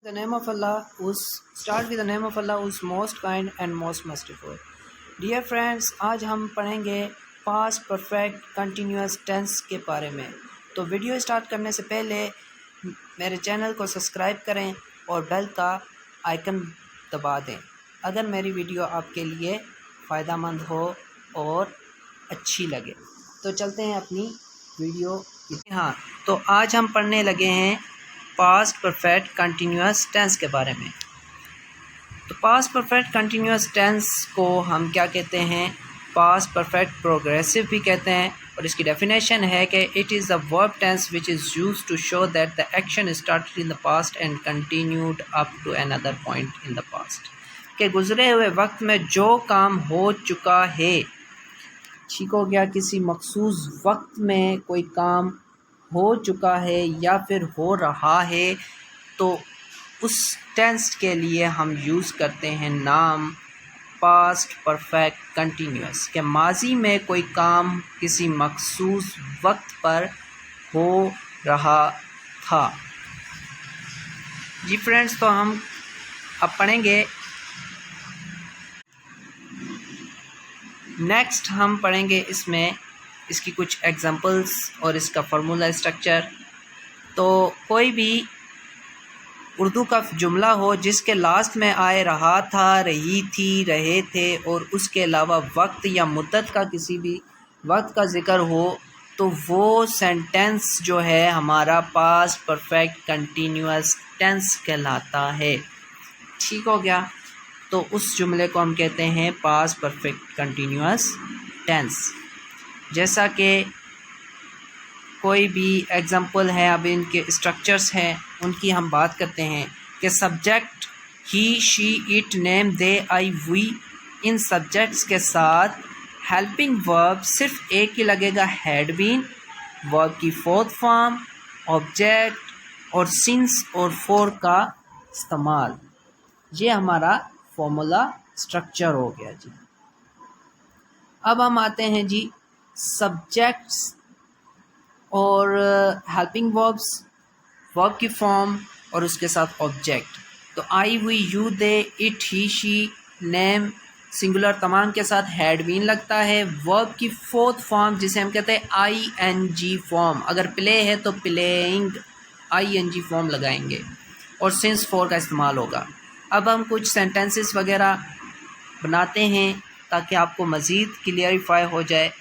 The name of Allah who's start with the name of Allah who's most kind and most merciful. Dear friends, आज हम पढ़ेंगे past perfect continuous tense के बारे में। तो video start करने से पहले मेरे चैनल को सब्सक्राइब करें और बेल का आइकन दबा दें अगर मेरी वीडियो आपके लिए फ़ायदेमंद हो और अच्छी लगे। तो चलते हैं अपनी वीडियो। हाँ, तो आज हम पढ़ने लगे हैं पास्ट परफेक्ट कंटिन्यूअस टेंस के बारे में। तो पास्ट परफेक्ट कंटिन्यूअस टेंस को हम क्या कहते हैं? पास्ट परफेक्ट प्रोग्रेसिव भी कहते हैं। और इसकी डेफिनेशन है कि it is the verb tense which is used to show that the action started in the past and continued up to another point in the past. के गुज़रे हुए वक्त में जो काम हो चुका है, ठीक हो गया, किसी मखसूस वक्त में कोई काम हो चुका है या फिर हो रहा है, तो उस टेंस के लिए हम यूज़ करते हैं नाम पास्ट परफेक्ट कंटिन्यूअस। के माजी में कोई काम किसी मखसूस वक्त पर हो रहा था। जी फ्रेंड्स, तो हम अब पढ़ेंगे नेक्स्ट हम पढ़ेंगे इसकी कुछ एग्जांपल्स और इसका फार्मूला स्ट्रक्चर। तो कोई भी उर्दू का जुमला हो जिसके लास्ट में आए रहा था, रही थी, रहे थे और उसके अलावा वक्त या मुद्दत का किसी भी वक्त का ज़िक्र हो, तो वो सेंटेंस जो है हमारा पास्ट परफेक्ट कंटिन्यूअस टेंस कहलाता है। ठीक हो गया? तो उस जुमले को हम कहते हैं पास्ट परफेक्ट कंटिन्यूअस टेंस। जैसा कि कोई भी एग्जांपल है, अब इनके स्ट्रक्चर्स हैं उनकी हम बात करते हैं कि subject he, she, it, name, they, I, we. इन सब्जेक्ट्स के साथ हेल्पिंग वर्ब सिर्फ एक ही लगेगा, हैड बीन। वर्ब की फोर्थ फॉर्म, ऑब्जेक्ट और सिंस और फॉर का इस्तेमाल। ये हमारा फॉर्मूला स्ट्रक्चर हो गया जी। अब हम आते हैं जी सब्जेक्ट्स और हेल्पिंग वर्ब्स, वर्ब की फॉर्म और उसके साथ ऑब्जेक्ट। तो I, we, you, they, it, he, she, name singular तमाम के साथ हैड बीन लगता है। वर्ब की फोर्थ फॉर्म जिसे हम कहते हैं आई एन जी फॉर्म, अगर प्ले है तो playing I N G form लगाएंगे और सिंस फॉर का इस्तेमाल होगा। अब हम कुछ सेंटेंसेस वगैरह बनाते हैं ताकि आपको मज़ीद क्लियरिफाई हो जाए।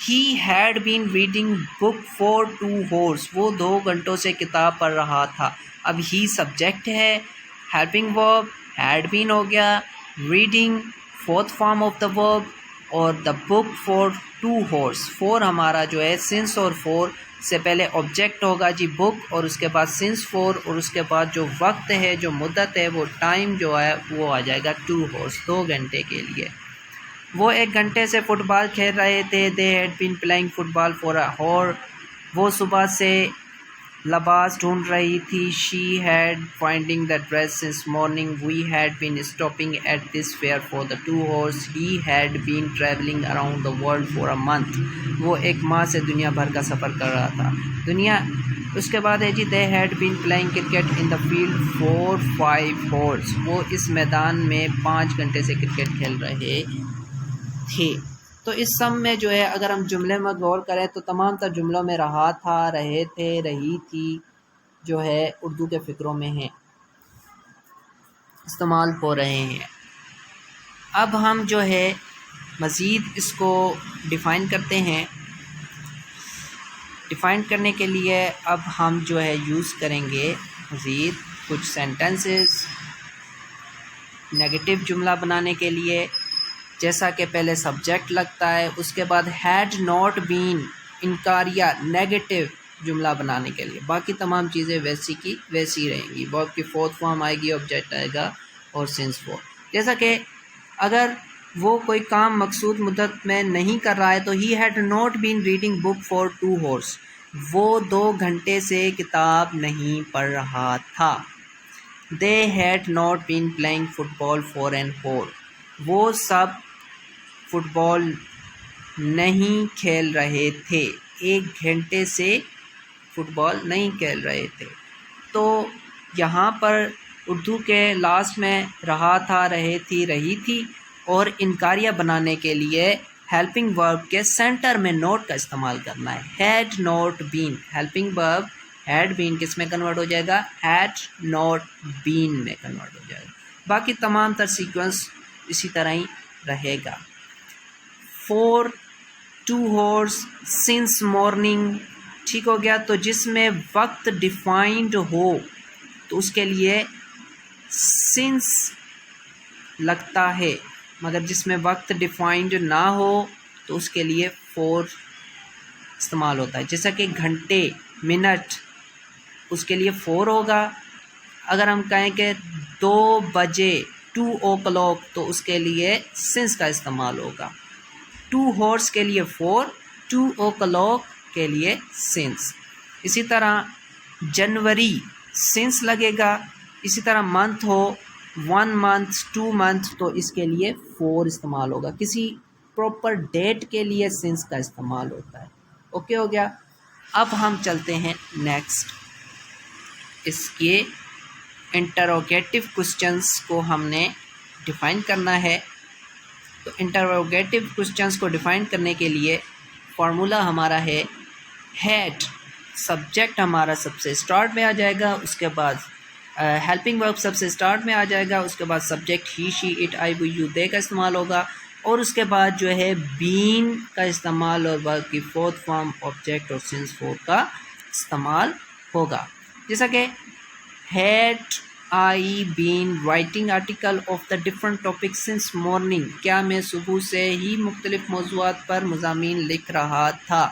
He had been reading book for 2 hours, वो 2 घंटों से किताब पढ़ रहा था। अब ही सब्जेक्ट है, हेल्पिंग वर्ब हैड बीन हो गया, reading fourth form of the verb और द बुक फॉर 2 hours। 4 हमारा जो है सिंस और फॉर से पहले ऑब्जेक्ट होगा जी बुक और उसके बाद सिंस फॉर और उसके बाद जो वक्त है, जो मुद्दत है, वो टाइम जो है वो आ जाएगा 2 hours, 2 घंटे के लिए। वो 1 घंटे से फुटबॉल खेल रहे थे। They had been playing football for a hour. वो सुबह से लिबास ढूंढ रही थी। She had finding the dress since morning. We had been stopping at this fair for the 2 hours। He had been travelling around the world for a month. वो 1 माह से दुनिया भर का सफ़र कर रहा था। उसके बाद है जी they had been playing cricket in the field for 5 hours। वो इस मैदान में 5 घंटे से क्रिकेट खेल रहे थे। तो इस सब में जो है अगर हम जुमले में गौर करें तो तमाम तर जुमलों में रहा था, रहे थे, रही थी जो है उर्दू के फ़िक्रों में हैं, इस्तेमाल हो रहे हैं। अब हम जो है मज़ीद इसको डिफ़ाइन करते हैं। डिफ़ाइन करने के लिए अब हम जो है यूज़ करेंगे मज़ीद कुछ सेंटेंसेस नेगेटिव जुमला बनाने के लिए। जैसा कि पहले सब्जेक्ट लगता है, उसके बाद हैड नॉट बीन इनकारिया नेगेटिव जुमला बनाने के लिए। बाकी तमाम चीज़ें वैसी की वैसी रहेंगी। वर्ब की फोर्थ फॉर्म आएगी, ऑब्जेक्ट आएगा और सिंस फॉर। जैसा कि अगर वो कोई काम मकसूद मुद्दत में नहीं कर रहा है तो he had not been reading book for 2 hours। वो 2 घंटे से किताब नहीं पढ़ रहा था। They had not been playing football for an hour। वो सब फुटबॉल नहीं खेल रहे थे, 1 घंटे से फुटबॉल नहीं खेल रहे थे। तो यहाँ पर उर्दू के लास्ट में रहा था, रहे थी, रही थी, और इनकारिया बनाने के लिए हेल्पिंग वर्ब के सेंटर में नोट का इस्तेमाल करना है। Had not been, helping verb had been किस में कन्वर्ट हो जाएगा? हैड नॉट बीन में कन्वर्ट हो जाएगा। बाकी तमाम तर सीक्वेंस इसी तरह ही रहेगा। फॉर 2 hours सिंस मॉर्निंग, ठीक हो गया। तो जिसमें वक्त डिफाइंड हो तो उसके लिए सिंस लगता है, मगर जिसमें वक्त डिफाइंड ना हो तो उसके लिए फॉर इस्तेमाल होता है। जैसा कि घंटे, मिनट, उसके लिए फॉर होगा। अगर हम कहें कि 2 बजे, 2 o'clock, तो उसके लिए सिंस का इस्तेमाल होगा। 2 hours के लिए फॉर, 2 o'clock के लिए सिंस। इसी तरह जनवरी सिंस लगेगा। इसी तरह मंथ हो, 1 month, 2 month, तो इसके लिए फॉर इस्तेमाल होगा। किसी प्रॉपर डेट के लिए सिंस का इस्तेमाल होता है। ओके हो गया। अब हम चलते हैं नेक्स्ट। इसके इंटरोगेटिव क्वेश्चंस को हमने डिफ़ाइन करना है। तो इंटरोगेटिव क्वेश्चंस को डिफ़ाइन करने के लिए फार्मूला हमारा है हैड, सब्जेक्ट हमारा सबसे स्टार्ट में आ जाएगा, उसके बाद हेल्पिंग वर्ब सबसे स्टार्ट में आ जाएगा, उसके बाद subject he, she, it, I, we, you, they का इस्तेमाल होगा, और उसके बाद जो है बीन का इस्तेमाल और वर्ब की फोर्थ फॉर्म ऑब्जेक्ट और सिंस फोर का इस्तेमाल होगा। जैसा कि had I been writing article of the different topic since morning, क्या मैं सुबह से ही मुख्तलिफ मौज़ूआत पर मज़ामीन लिख रहा था।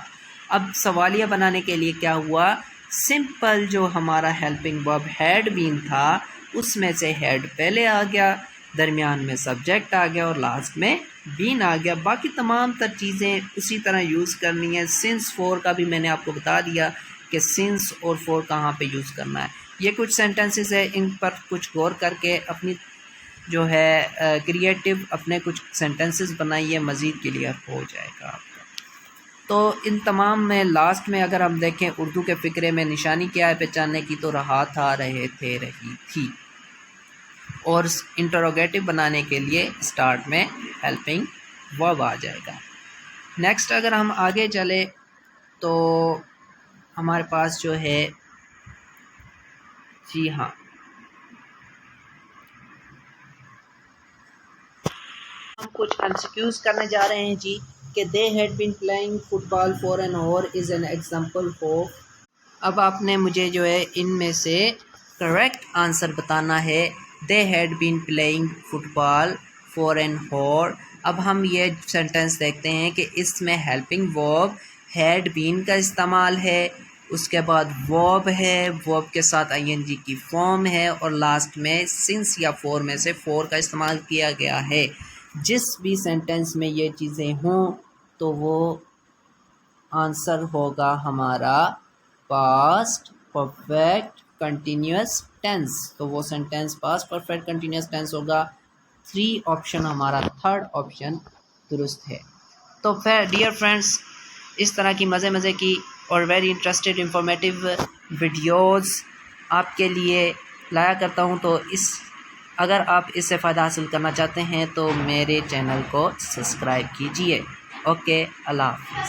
अब सवालिया बनाने के लिए क्या हुआ, सिंपल जो हमारा हेल्पिंग वर्ब हैड बीन था उसमें से हैड पहले आ गया, दरमियान में सब्जेक्ट आ गया और लास्ट में बीन आ गया। बाकी तमाम तर चीज़ें उसी तरह यूज़ करनी है। सिंस फोर का भी मैंने आपको बता दिया कि सिंस और फोर कहाँ पे यूज़ करना है। ये कुछ सेंटेंसेस है, इन पर कुछ गौर करके अपनी जो है क्रिएटिव अपने कुछ सेंटेंसेस बनाइए, मज़ीद क्लियर हो जाएगा आपका। तो इन तमाम में लास्ट में अगर हम देखें उर्दू के फ़िक्रे में निशानी क्या है पहचानने की, तो रहा था, रहे थे, रही थी। और इंटरोगेटिव बनाने के लिए स्टार्ट में हेल्पिंग वर्ब आ जाएगा। नेक्स्ट अगर हम आगे चले तो हमारे पास जो है, जी हाँ, हम कुछ एमसीक्यूज करने जा रहे हैं जी कि they had been playing football for an hour is an example of. अब आपने मुझे जो है इनमें से करेक्ट आंसर बताना है। They had been playing football for an hour. अब हम ये सेंटेंस देखते हैं कि इसमें हेल्पिंग वर्ब हैड बीन का इस्तेमाल है, उसके बाद वर्ब है, वर्ब के साथ आईएनजी की फॉर्म है, और लास्ट में सिंस या फोर में से फोर का इस्तेमाल किया गया है। जिस भी सेंटेंस में ये चीज़ें हों तो वो आंसर होगा हमारा पास्ट परफेक्ट कंटिन्यूस टेंस। तो वो sentence past perfect continuous tense होगा। 3 ऑप्शन हमारा थर्ड ऑप्शन दुरुस्त है। तो फिर डियर फ्रेंड्स, इस तरह की मज़े की और वेरी इंटरेस्टेड इंफॉर्मेटिव वीडियोस आपके लिए लाया करता हूँ। तो अगर आप इससे फ़ायदा हासिल करना चाहते हैं तो मेरे चैनल को सब्सक्राइब कीजिए। ओके, अल्लाह हाफ़िज़।